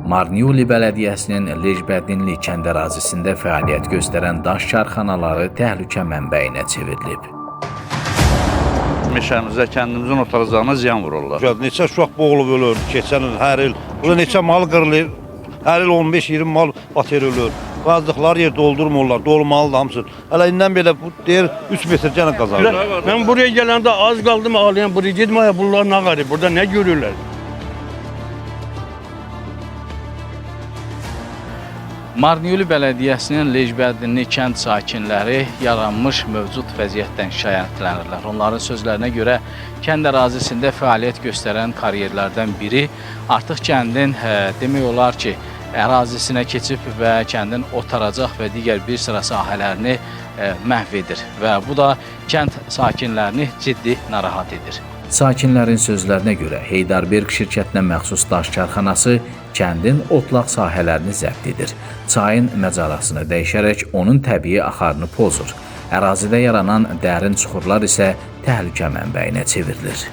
Marniuli Bələdiyyəsinin Lejbədinli kənd ərazisində fəaliyyət göstərən daş karxanaları təhlükə mənbəyinə çevrilib. Meşəmizə, kəndimizin otaracağına ziyan vururlar. Neçə uşaq boğulub ölür, keçən il, hər il. Burada neçə mal qırılır, hər il 15-20 mal bater ölür. Qazdıqları yer doldurmurlar, dolmalıdır hamısı. Hələ indən belə deyir 3 metr cənə qazanır. Ben buraya gələndə az qaldım ağlayan, buraya gitmeye bunlar ne garip, burada ne görürlər? Marniuli Bələdiyyəsinin Lejbədinli kənd sakinləri yaranmış mövcud vəziyyətdən şikayətlənirlər. Onların sözlərinə görə kənd ərazisində fəaliyyət göstərən karyerlərdən biri artıq kəndin demək olar ki, ərazisinə keçib və kəndin otaracaq və digər bir sıra sahələrini məhv edir və bu da kənd sakinlərini ciddi narahat edir. Sakinlərin sözlərinə görə Heydərberq şirkətinə məxsus daş karxanası kəndin otlaq sahələrini zəbt edir. Çayın məcarasını dəyişərək onun təbii axarını pozur. Ərazidə yaranan dərin çuxurlar isə təhlükə mənbəyinə çevrilir.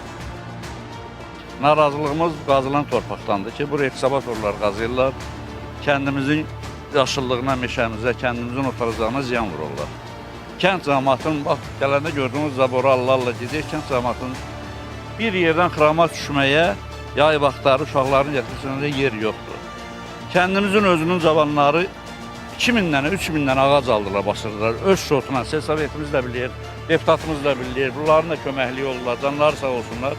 Narazılığımız qazılan torpaqdandır ki, buraya ekskavatorlar qazıyırlar. Kəndimizin yaşıllığına, meşəmizə, kəndimizin otaracağına ziyan vururlar. Kənd cəmaatının, bax, gələndə gördüyünüz zaboru Allah gedir, kənd cəmaatının bir yerdən xırama düşməyə, yay vaxtları uşaqların gətirsinə yer yoxdur. Kəndimizin özünün cavanları 2000-dən, 3000-dən ağac aldılar, basırdılar. Öz şortuna, Sovetimiz də bilir, deputatımız da bilir, bunların da köməkliyi olurlar, canları sağ olsunlar.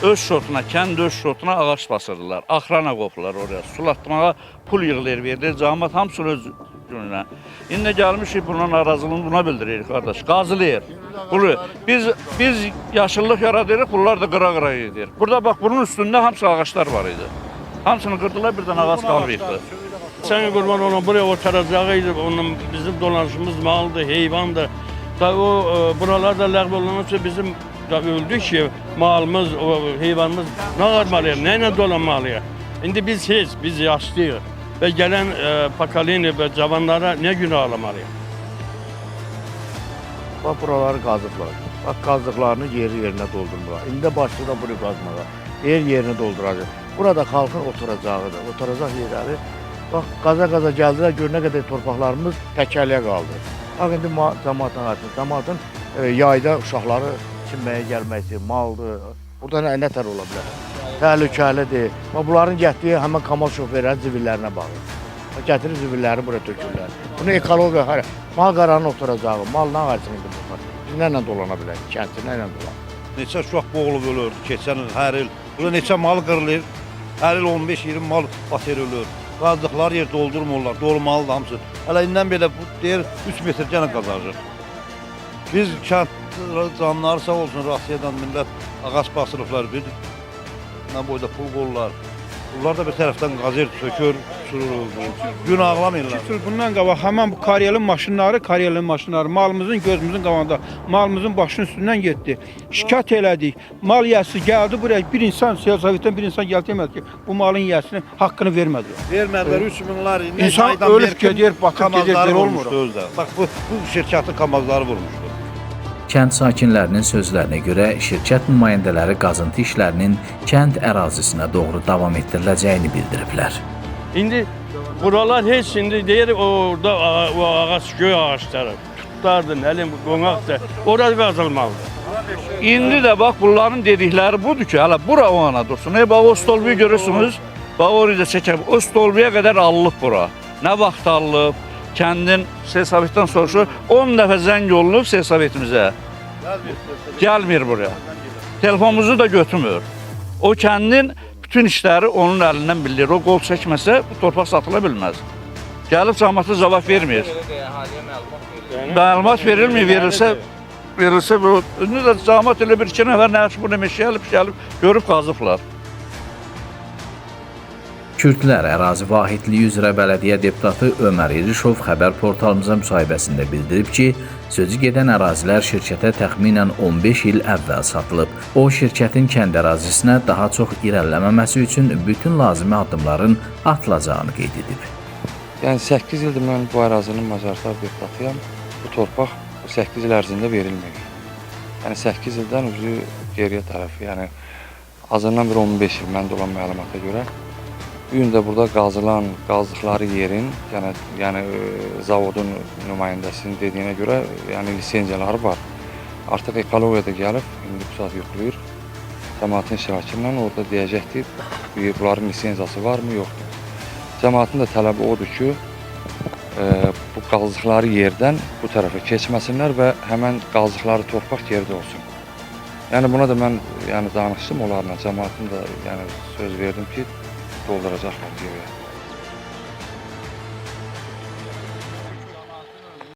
Öz şortuna, kənd öz şortuna ağaç basırdılar, axrana qopdular oraya, sulatmağa pul yığılır, verilir, cəmat hamısını öz gününə. İndi gəlmişik, bunun narazılığını buna bildiririk, qardaş, qazılıyır. Biz yaşıllıq yaradırıq, bunlar da qıra-qıra edir. Burada bax, bunun üstündə hamısı ağaçlar var idi. Hamısını qırdılar, birdən ağac qalmayıbdır. Sen kurban olan buraya oturacağıydı, onun bizim dolanışımız maldı, heyvandı. Da o buralarda ləğv olunursa bizim da öldük ki malımız, o heyvanımız ne qarmalıyıq, neyle dolanmalıyıq? İndi biz yaşlıyıq ve gelen pakalini ve cavanlara ne günah alamalıyıq? Bax, buraları qazıqlar. Bax, qazdıqlarını yeri-yerinə doldurmurlar. İndi başlayır buraya qazmağa. Yerini dolduracaq. Burada xalqın oturacağıdır. Oturacaq yerləri. Bax, qaza-qaza gəldilər, gör nə qədər torpaqlarımız təkəliyə qaldı. Bax, indi cəmaatın artıq, cəmaatın yayda uşaqları çimməyə gəlməsi, maldır. Burada nə tər ola bilər? Təhlükəlidir. Bunların getdiyi həmən kamal şoferlərin zibillərinə baxır. Gətirir zibilləri buraya tökürlər. Bunu ekologiya, mal qaranın oturacağı, mal nə qarşısın indi bunlar? Biz nə dolana bilərik, kəndçi nə dolanır? Neçə uşaq boğulub ölür, keçən il, hər il. Burada neçə mal qırılır, hər il 15-20 mal bater ölür. Qazdıqları yer doldurmurlar, dolmalıdır hamısı. Hələ indən belə deyir 3 metr cənə qazanır. Biz kənd canları sağ olsun, Rusiyadan millət ağac basırıblar, bir nə boyda pul qollar. Bunlar da bir tərəfdən qazır, sökür, sürür, gün ağlamayırlar. Bundan qabaq həmən bu karyelin maşınları malımızın gözümüzün qabağında, malımızın başının üstündən getdi. Şikayət elədik, mal yiyəsi gəldi buraya, bir insan, Sovetdən bir insan gəldi demədi ki, bu malın yiyəsini haqqını vermədilər. Vermədilər 3000'lar. İnsan ölüb gedir, bakıb gedir, olmur. Bax, bu şirkətin kamazları vurmuşdu. Kənd sakinlərinin sözlərinə görə şirkət nümayəndələri qazıntı işlərinin kənd ərazisinə doğru davam etdiriləcəyini bildiriblər. İndi buralar heç indi deyir orada o ağaç, göy ağaçları, tutlardı, nəlim, qonaqdır, orada qazılmalıdır. İndi də bax, bunların dedikləri budur ki, hələ bura o ana dursun. Bax, o stolbuyu görürsünüz, bax, oraya da çəkəm, o stolbuya qədər alınıb bura. Nə vaxt alınıb? Kəndin Sovetdən soruşur, 10 dəfə zəng olunub Sovetimizə. Gəlmir buraya. Telefonumuzu da götürmür. O kəndin bütün işləri onun əlindən bilir. O qol çəkməsə bu torpaq satıla bilməz. Gəlib cəmaata cavab vermir. Məlumat verilmir, verilsə bu. İndi də cəmaat elə bir iki nəfər nəşi bunu meşəyə gəlib görüb qazıblar. Kürdlər ərazi vahidliyi üzrə bələdiyyə deputatı Ömər İrişov xəbər portalımıza müsahibəsində bildirib ki, sözü gedən ərazilər şirkətə təxminən 15 il əvvəl satılıb. O, şirkətin kənd ərazisinə daha çox irəliləməməsi üçün bütün lazımi addımların atılacağını qeyd edib. Yəni 8 ildir mən bu ərazinin məzarlıqlar deputatıyam. Bu torpaq 8 il ərzində verilməyib. Yəni 8 ildən üzü geriyə tərəfi, yəni azından bir 15 il məndə olan məlumata görə Bu gün də burada qazdıqları yerin, yəni zavodun nümayəndəsinin dediyinə görə, yəni lisenziyaları var. Artıq ekologiya da gəlib, indi bu saat yoxlayır. Cəmaətin iştirakı ilə orada deyəcəkdir, bunların lisenziyası varmı, yoxdur. Cəmaətin də tələbi odur ki, bu qazdıqları yerdən bu tərəfə keçməsinlər və həmən qazdıqları torpaq yerdə olsun. Yəni buna da mən danışdım onlarla, cəmaətin də söz verdim ki, dolduracaqlar geriyə.